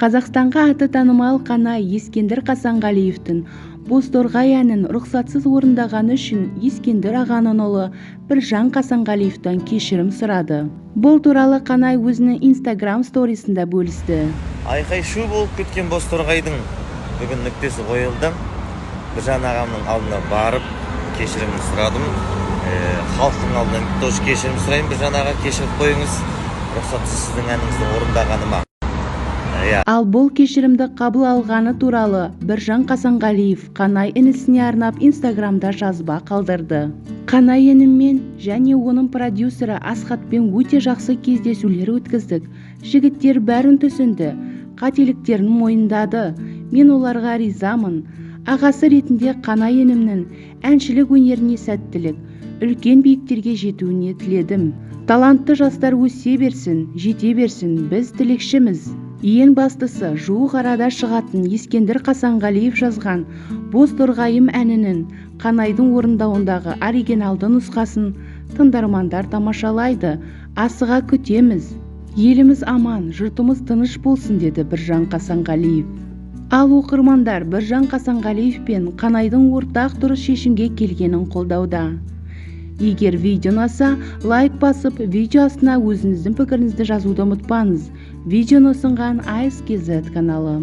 Қазақстанға аты танымал Қанай Ескендір Қасанғалиевтің «Бозторғай» әнін рұқсатсыз орындағаны үшін Ескендір ағаның ұлы Біржан Қасанғалиевтен кешірім сұрады. Бұл туралы Қанай өзінің Instagram сторисында бөлісті. Айқай-шу болып кеткен Бозторғайдың бүгін нүктесі қойылды. Біржан ағамның алдына барып кешірім сұрадым. Халықтың алдынан тоже кешірім сұрайын. Біржан аға, кешіріп қойыңыз, рұқсатсыз сіздің әніңізді орындағаныма. Ал бұл кешірімді қабыл алғаны туралы Біржан Қасанғалиев Қанай інісіне арнап Инстаграмда жазба қалдырды. Қанай ініммен және оның продюсері Асхатпен өте жақсы кездесулер өткіздік. Жігіттер бәрін түсінді, қателіктерін мойындады. Мен оларға ризамын. Ағасы ретінде Қанай інімнің әншілік өнеріне сәттілік, үлкен биіктерге жетуіне тіледім. Талантты жастар өсе берсін, жете берсін, біз тілекшіміз. Ең бастысы, жуық арада шығатын Ескендір Қасанғалиев жазған «Бозторғайым» әнінің Қанайдың орындауындағы оригиналды нұсқасын тыңдармандар тамашалайды. Асыға күтеміз. Еліміз аман, жұртымыз тыныш болсын, деді Біржан Қасанғалиев. Ал оқырмандар Біржан Қасанғалиев пен Қанайдың ортақ дұрыс шешімге келгенін қолдауда. Егер видео ұнаса, лайк басып, видео астына өзіңіздің пікіріңізді жазуды ұмытпаңыз. Видеоны ұсынған ASKZ каналы.